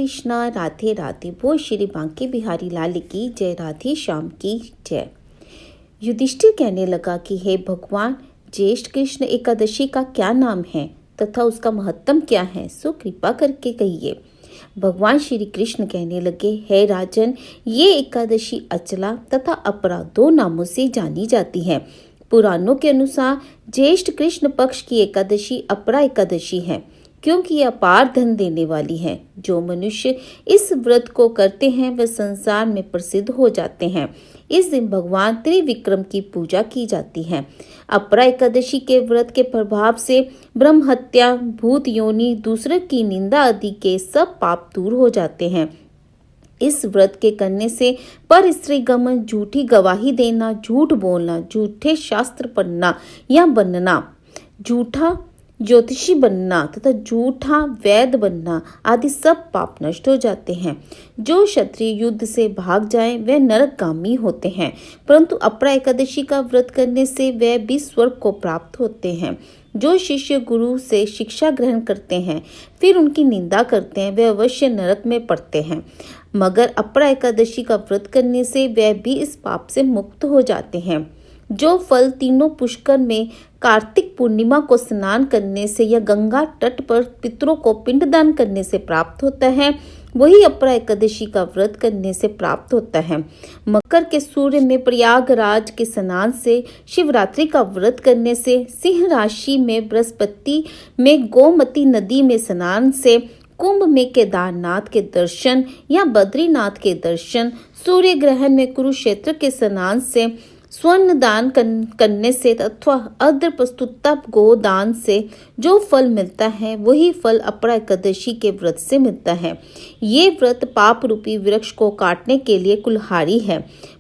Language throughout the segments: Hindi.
कृष्णा, राधे राधे। बोल श्री बांके बिहारी लाल की जय, राधे श्याम की जय। युधिष्ठिर कहने लगा कि हे भगवान, ज्येष्ठ कृष्ण एकादशी का क्या नाम है तथा उसका महत्तम क्या है, सो कृपा करके कहिए। भगवान श्री कृष्ण कहने लगे, हे राजन, ये एकादशी अचला तथा अपरा दो नामों से जानी जाती है। पुराणों के अनुसार ज्येष्ठ कृष्ण पक्ष की एकादशी अपरा एकादशी है, क्योंकि यह अपार धन देने वाली है। जो मनुष्य इस व्रत को करते हैं वे संसार में प्रसिद्ध हो जाते हैं। इस दिन भगवान त्रिविक्रम की पूजा की जाती है। अपरा एकादशी के व्रत के प्रभाव से ब्रह्म हत्या, भूत योनि, दूसरे की निंदा आदि के सब पाप दूर हो जाते हैं। इस व्रत के करने से पर स्त्री गमन, झूठी गवाही देना, झूठ बोलना, झूठे शास्त्र पढ़ना या बनना, झूठा ज्योतिषी बनना तथा झूठा वैद्य बनना आदि सब पाप नष्ट हो जाते हैं। जो क्षत्रिय युद्ध से भाग जाएं वे नरकगामी होते हैं, परंतु अपरा एकादशी का व्रत करने से वे भी स्वर्ग को प्राप्त होते हैं। जो शिष्य गुरु से शिक्षा ग्रहण करते हैं फिर उनकी निंदा करते हैं वे अवश्य नरक में पड़ते हैं, मगर अपरा एकादशी का व्रत करने से वे भी इस पाप से मुक्त हो जाते हैं। जो फल तीनों पुष्कर में कार्तिक पूर्णिमा को स्नान करने से या गंगा तट पर पितरों को पिंडदान करने से प्राप्त होता है, वही अपरा एकादशी का व्रत करने से प्राप्त होता है। मकर के सूर्य में प्रयागराज के स्नान से, शिवरात्रि का व्रत करने से, सिंह राशि में बृहस्पति में गोमती नदी में स्नान से, कुंभ में केदारनाथ के दर्शन या बद्रीनाथ के दर्शन, सूर्य ग्रहण में कुरुक्षेत्र के स्नान से, स्वर्ण दान करने से अथवा अर्ध प्रस्तुता गोदान से जो फल मिलता है वही फल अपरा एकादशी के व्रत से मिलता है। ये व्रत पाप रूपी वृक्ष को काटने के लिए कुल्हाड़ी है,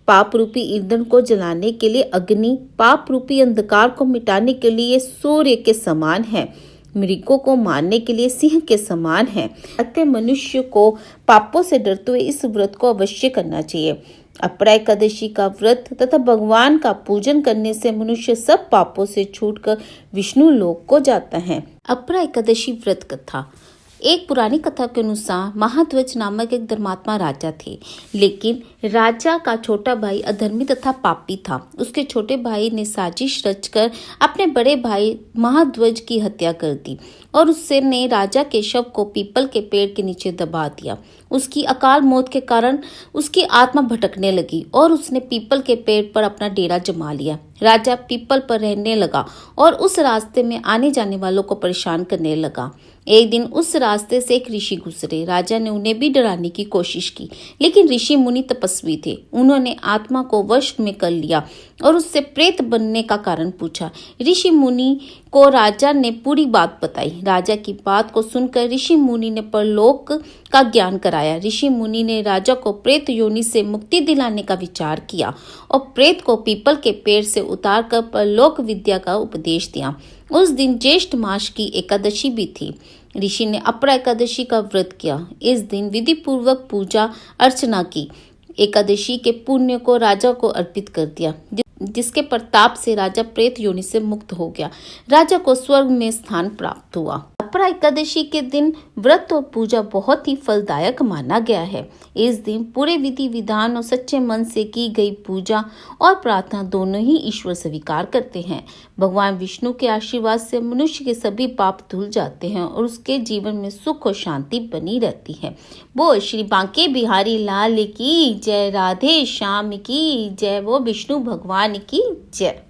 पाप रूपी ईंधन को जलाने के लिए अग्नि, पाप रूपी अंधकार को मिटाने के लिए सूर्य के समान है, मृगों को मारने के लिए सिंह के समान है। अतः मनुष्य को पापों से डरते हुए इस व्रत को अवश्य करना चाहिए। अपरा एकादशी का व्रत तथा भगवान का पूजन करने से मनुष्य सब पापों से छूटकर विष्णु लोक को जाता है। अपरा एकादशी व्रत कथा। एक पुरानी कथा के अनुसार महाध्वज नामक एक धर्मात्मा राजा थे, लेकिन राजा का छोटा भाई अधर्मी तथा पापी था। उसके छोटे भाई ने साजिश रचकर अपने बड़े भाई महाध्वज की हत्या कर दी और उसने राजा के शव को पीपल के पेड़ के नीचे दबा दिया। उसकी अकाल मौत के कारण उसकी आत्मा भटकने लगी और उसने पीपल के पेड़ पर अपना डेरा जमा लिया। राजा पीपल पर रहने लगा और उस रास्ते में आने जाने वालों को परेशान करने लगा। एक दिन उस रास्ते से एक ऋषि गुजरे। राजा ने उन्हें भी डराने की कोशिश की, लेकिन ऋषि मुनि तपस्वी थे। उन्होंने आत्मा को वश में कर लिया और उससे प्रेत बनने का कारण पूछा। ऋषि मुनि को राजा ने पूरी बात बताई। राजा की बात को सुनकर ऋषि मुनि ने परलोक का ज्ञान कराया। ऋषि मुनि ने राजा को प्रेत योनि से मुक्ति दिलाने का विचार किया और प्रेत को पीपल के पेड़ से उतारकर परलोक विद्या का उपदेश दिया। उस दिन ज्येष्ठ मास की एकादशी भी थी। ऋषि ने अपरा एकादशी का व्रत किया। इस दिन विधि पूर्वक पूजा अर्चना की। एकादशी के पुण्य को राजा को अर्पित कर दिया, जिसके प्रताप से राजा प्रेत योनि से मुक्त हो गया। राजा को स्वर्ग में स्थान प्राप्त हुआ। अपरा एकादशी के दिन व्रत और पूजा बहुत ही फलदायक माना गया है। इस दिन पूरे विधि विधान और सच्चे मन से की गई पूजा और प्रार्थना दोनों ही ईश्वर स्वीकार करते हैं। भगवान विष्णु के आशीर्वाद से मनुष्य के सभी पाप धुल जाते हैं और उसके जीवन में सुख और शांति बनी रहती है। बोल श्री बांके बिहारी लाल की जय, राधे श्याम की जय, वो विष्णु भगवान की जय।